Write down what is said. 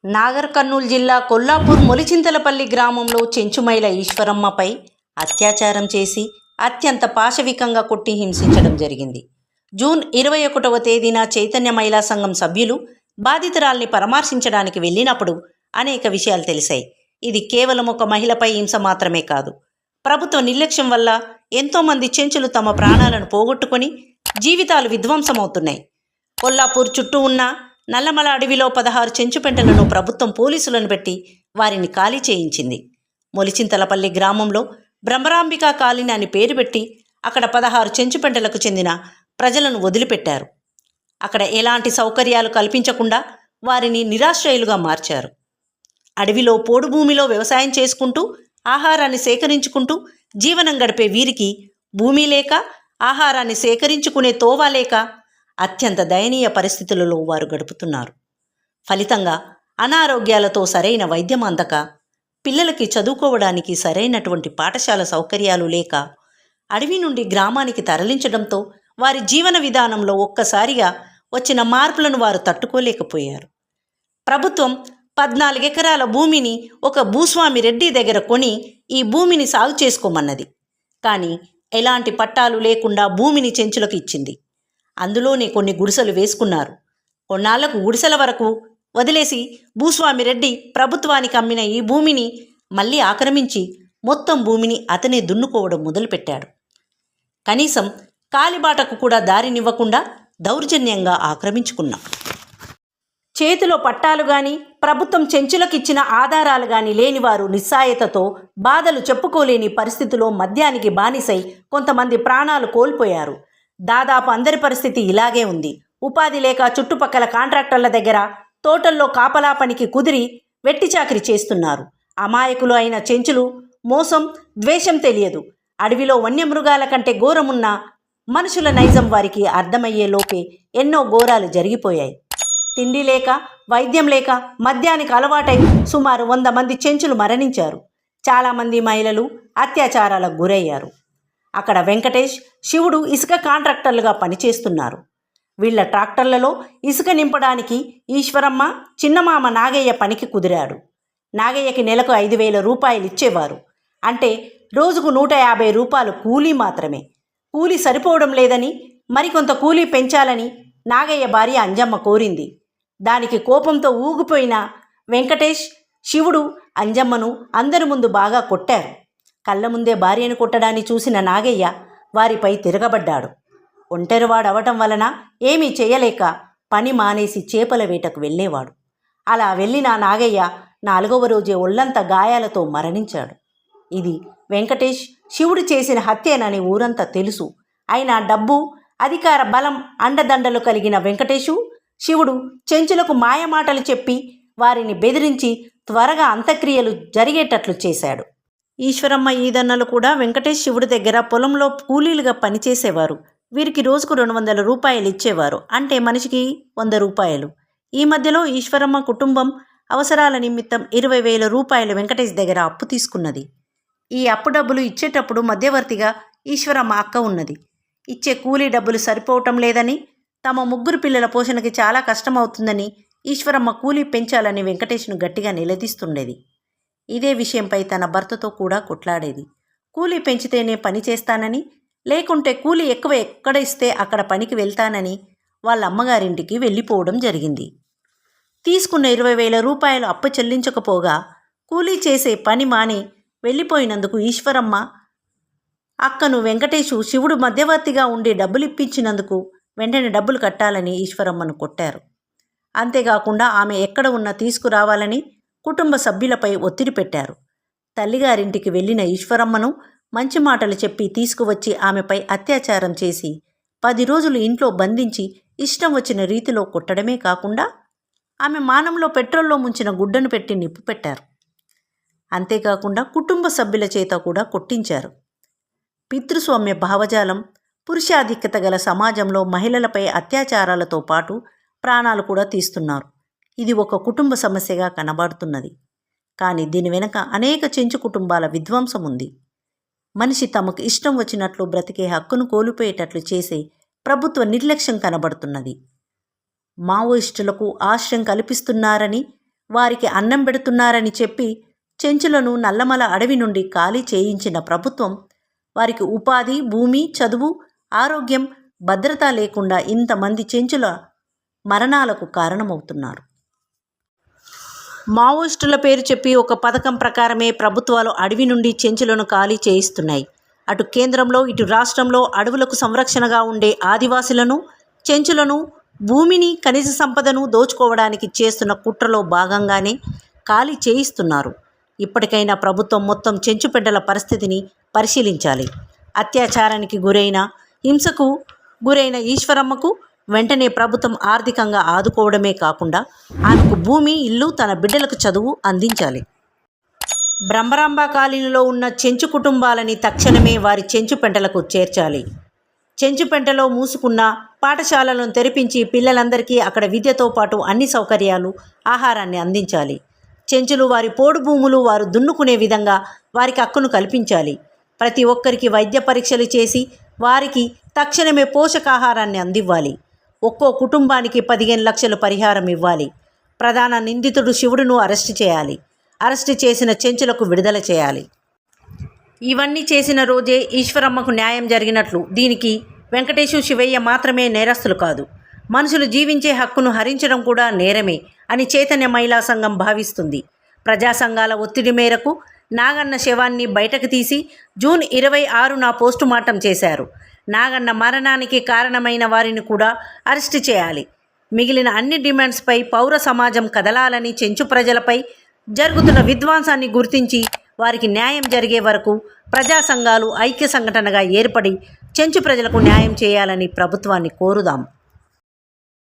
నాగర్ కర్నూలు జిల్లా కొల్లాపూర్ మొలిచింతలపల్లి గ్రామంలో చెంచుమైల ఈశ్వరమ్మపై అత్యాచారం చేసి అత్యంత పాశవికంగా కొట్టి హింసించడం జరిగింది. జూన్ 21వ తేదీన చైతన్య మహిళా సంఘం సభ్యులు బాధితురాల్ని పరామర్శించడానికి వెళ్ళినప్పుడు అనేక విషయాలు తెలిసాయి. ఇది కేవలం ఒక మహిళపై హింస మాత్రమే కాదు, ప్రభుత్వ నిర్లక్ష్యం వల్ల ఎంతోమంది చెంచులు తమ ప్రాణాలను పోగొట్టుకొని జీవితాలు విధ్వంసమవుతున్నాయి. కొల్లాపూర్ చుట్టూ ఉన్న నల్లమల అడవిలో 16 చెంచుపెంటలను ప్రభుత్వం పోలీసులను పెట్టి వారిని ఖాళీ చేయించింది. మొలిచింతలపల్లి గ్రామంలో బ్రహ్మరాంబికా కాలనీ అని పేరు పెట్టి అక్కడ 16 చెంచుపెంటలకు చెందిన ప్రజలను వదిలిపెట్టారు. అక్కడ ఎలాంటి సౌకర్యాలు కల్పించకుండా వారిని నిరాశ్రయులుగా మార్చారు. అడవిలో పోడు భూమిలో వ్యవసాయం చేసుకుంటూ ఆహారాన్ని సేకరించుకుంటూ జీవనం గడిపే వీరికి భూమి లేక, ఆహారాన్ని సేకరించుకునే తోవ లేక అత్యంత దయనీయ పరిస్థితులలో వారు గడుపుతున్నారు. ఫలితంగా అనారోగ్యాలతో సరైన వైద్యం అందక, పిల్లలకి చదువుకోవడానికి సరైనటువంటి పాఠశాల సౌకర్యాలు లేక అడవి నుండి గ్రామానికి తరలించడంతో వారి జీవన విధానంలో ఒక్కసారిగా వచ్చిన మార్పులను వారు తట్టుకోలేకపోయారు. ప్రభుత్వం 14 ఎకరాల భూమిని ఒక భూస్వామి రెడ్డి దగ్గర కొని ఈ భూమిని సాగు చేసుకోమన్నది. కానీ ఎలాంటి పట్టాలు లేకుండా భూమిని చెంచులకు ఇచ్చింది. అందులోనే కొన్ని గుడిసెలు వేసుకున్నారు. కొన్నాళ్లకు గుడిసెల వరకు వదిలేసి భూస్వామి రెడ్డి ప్రభుత్వానికి అమ్మిన ఈ భూమిని మళ్ళీ ఆక్రమించి మొత్తం భూమిని అతనే దున్నుకోవడం మొదలుపెట్టాడు. కనీసం కాలిబాటకు కూడా దారినివ్వకుండా దౌర్జన్యంగా ఆక్రమించుకున్నాం. చేతిలో పట్టాలు కానీ ప్రభుత్వం చెంచులకిచ్చిన ఆధారాలు కానీ లేనివారు నిస్సాయతతో బాధలు చెప్పుకోలేని పరిస్థితిలో మద్యానికి బానిసై కొంతమంది ప్రాణాలు కోల్పోయారు. దాదాపు అందరి పరిస్థితి ఇలాగే ఉంది. ఉపాధి లేక చుట్టుపక్కల కాంట్రాక్టర్ల దగ్గర తోటల్లో కాపలా పనికి కుదిరి వెట్టి చాకిరి చేస్తున్నారు. అమాయకులు అయిన చెంచులు మోసం, ద్వేషం తెలియదు. అడవిలో వన్యమృగాల కంటే ఘోరమున్న మనుషుల నైజం వారికి అర్థమయ్యేలోపే ఎన్నో ఘోరాలు జరిగిపోయాయి. తిండి లేక, వైద్యం లేక మద్యానికి అలవాటై సుమారు 100 మంది చెంచులు మరణించారు. చాలామంది మహిళలు అత్యాచారాలకు గురయ్యారు. అక్కడ వెంకటేష్, శివుడు ఇసుక కాంట్రాక్టర్లుగా పనిచేస్తున్నారు. వీళ్ల ట్రాక్టర్లలో ఇసుక నింపడానికి ఈశ్వరమ్మ, చిన్నమామ నాగయ్య పనికి కుదిరాడు. నాగయ్యకి నెలకు 5,000 రూపాయలు ఇచ్చేవారు. అంటే రోజుకు 150 రూపాయలు కూలీ మాత్రమే. కూలీ సరిపోవడం లేదని మరికొంత కూలీ పెంచాలని నాగయ్య భార్య అంజమ్మ కోరింది. దానికి కోపంతో ఊగిపోయిన వెంకటేష్, శివుడు అంజమ్మను అందరి ముందు బాగా కొట్టారు. కళ్ళ ముందే భార్యను కొట్టడాన్ని చూసిన నాగయ్య వారిపై తిరగబడ్డాడు. ఒంటరివాడవటం వలన ఏమీ చేయలేక పని మానేసి చేపల వేటకు వెళ్ళేవాడు. అలా వెళ్ళిన నాగయ్య 4వ రోజే ఒళ్లంతా గాయాలతో మరణించాడు. ఇది వెంకటేష్, శివుడు చేసిన హత్యేనని ఊరంతా తెలుసు. అయినా డబ్బు, అధికార బలం, అండదండలు కలిగిన వెంకటేశు, శివుడు చెంచులకు మాయమాటలు చెప్పి వారిని బెదిరించి త్వరగా అంత్యక్రియలు జరిగేటట్లు చేశాడు. ఈశ్వరమ్మ ఈదన్నలు కూడా వెంకటేష్, శివుడి దగ్గర పొలంలో కూలీలుగా పనిచేసేవారు. వీరికి రోజుకు 200 రూపాయలు ఇచ్చేవారు. అంటే మనిషికి 100 రూపాయలు. ఈ మధ్యలో ఈశ్వరమ్మ కుటుంబం అవసరాల నిమిత్తం 20,000 రూపాయలు వెంకటేష్ దగ్గర అప్పు తీసుకున్నది. ఈ అప్పు డబ్బులు ఇచ్చేటప్పుడు మధ్యవర్తిగా ఈశ్వరమ్మ అక్క ఉన్నది. ఇచ్చే కూలీ డబ్బులు సరిపోవటం లేదని, తమ 3 పిల్లల పోషణకి చాలా కష్టమవుతుందని ఈశ్వరమ్మ కూలీ పెంచాలని వెంకటేష్ను గట్టిగా నిలదీస్తుండేది. ఇదే విషయంపై తన భర్తతో కూడా కొట్లాడేది. కూలీ పెంచితేనే పని చేస్తానని, లేకుంటే కూలీ ఎక్కువ ఎక్కడ ఇస్తే అక్కడ పనికి వెళ్తానని వాళ్ళ అమ్మగారింటికి వెళ్ళిపోవడం జరిగింది. తీసుకున్న 20,000 రూపాయలు అప్పు చెల్లించకపోగా కూలీ చేసే పని మాని వెళ్ళిపోయినందుకు ఈశ్వరమ్మ అక్కను వెంకటేశు, శివుడు మధ్యవర్తిగా ఉండి డబ్బులు ఇప్పించినందుకు వెంటనే డబ్బులు కట్టాలని ఈశ్వరమ్మను కొట్టారు. అంతేకాకుండా ఆమె ఎక్కడ ఉన్నా తీసుకురావాలని కుటుంబ సభ్యులపై ఒత్తిడి పెట్టారు. తల్లిగారింటికి వెళ్ళిన ఈశ్వరమ్మను మంచి మాటలు చెప్పి తీసుకువచ్చి ఆమెపై అత్యాచారం చేసి 10 రోజులు ఇంట్లో బంధించి ఇష్టం వచ్చిన రీతిలో కొట్టడమే కాకుండా ఆమె మానంలో పెట్రోల్లో ముంచిన గుడ్డను పెట్టి నిప్పు పెట్టారు. అంతేకాకుండా కుటుంబ సభ్యుల చేత కూడా కొట్టించారు. పితృస్వామ్య భావజాలం, పురుషాధిక్యత గల సమాజంలో మహిళలపై అత్యాచారాలతో పాటు ప్రాణాలు కూడా తీస్తున్నారు. ఇది ఒక కుటుంబ సమస్యగా కనబడుతున్నది. కానీ దీని వెనుక అనేక చెంచు కుటుంబాల విధ్వంసం ఉంది. మనిషి తమకు ఇష్టం వచ్చినట్లు బ్రతికే హక్కును కోల్పోయేటట్లు చేసే ప్రభుత్వ నిర్లక్ష్యం కనబడుతున్నది. మావోయిస్టులకు ఆశ్రయం కల్పిస్తున్నారని వారికి అన్నం పెడుతున్నారని చెప్పి చెంచులను నల్లమల అడవి నుండి ఖాళీ చేయించిన ప్రభుత్వం వారికి ఉపాధి, భూమి, చదువు, ఆరోగ్యం, భద్రత లేకుండా ఇంతమంది చెంచుల మరణాలకు కారణమవుతున్నారు. మావోయిస్టుల పేరు చెప్పి ఒక పథకం ప్రకారమే ప్రభుత్వాలు అడవి నుండి చెంచులను ఖాళీ చేయిస్తున్నాయి. అటు కేంద్రంలో ఇటు రాష్ట్రంలో అడవులకు సంరక్షణగా ఉండే ఆదివాసులను, చెంచులను, భూమిని, ఖనిజ సంపదను దోచుకోవడానికి చేస్తున్న కుట్రలో భాగంగానే ఖాళీ చేయిస్తున్నారు. ఇప్పటికైనా ప్రభుత్వం మొత్తం చెంచు పెంటల పరిస్థితిని పరిశీలించాలి. అత్యాచారానికి గురైన, హింసకు గురైన ఈశ్వరమ్మకు వెంటనే ప్రభుత్వం ఆర్థికంగా ఆదుకోవడమే కాకుండా ఆమెకు భూమి, ఇల్లు, తన బిడ్డలకు చదువు అందించాలి. బ్రహ్మరాంబ కాలనీలో ఉన్న చెంచు కుటుంబాలని తక్షణమే వారి చెంచు పెంటలకు చేర్చాలి. చెంచు పెంటలో మూసుకున్న పాఠశాలలను తెరిపించి పిల్లలందరికీ అక్కడ విద్యతో పాటు అన్ని సౌకర్యాలు, ఆహారాన్ని అందించాలి. చెంచులు వారి పోడు భూములు వారు దున్నుకునే విధంగా వారికి హక్కును కల్పించాలి. ప్రతి ఒక్కరికి వైద్య పరీక్షలు చేసి వారికి తక్షణమే పోషకాహారాన్ని అందివ్వాలి. ఒక్కో కుటుంబానికి 15 లక్షలు పరిహారం ఇవ్వాలి. ప్రధాన నిందితుడు శివుడును అరెస్టు చేయాలి. అరెస్టు చేసిన చెంచులకు విడుదల చేయాలి. ఇవన్నీ చేసిన రోజే ఈశ్వరమ్మకు న్యాయం జరిగినట్లు. దీనికి వెంకటేశు, శివయ్య మాత్రమే నేరస్తులు కాదు, మనుషులు జీవించే హక్కును హరించడం కూడా నేరమే అని చైతన్య మహిళా సంఘం భావిస్తుంది. ప్రజా సంఘాల ఒత్తిడి మేరకు నాగన్న శవాన్ని బయటకు తీసి జూన్ 26న పోస్టుమార్టం చేశారు. నాగన్న మరణానికి కారణమైన వారిని కూడా అరెస్టు చేయాలి. మిగిలిన అన్ని డిమాండ్స్పై పౌర సమాజం కదలాలని, చెంచు ప్రజలపై జరుగుతున్న విధ్వంసాన్ని గుర్తించి వారికి న్యాయం జరిగే వరకు ప్రజా సంఘాలు ఐక్య సంఘటనగా ఏర్పడి చెంచు ప్రజలకు న్యాయం చేయాలని ప్రభుత్వాన్ని కోరుదాం.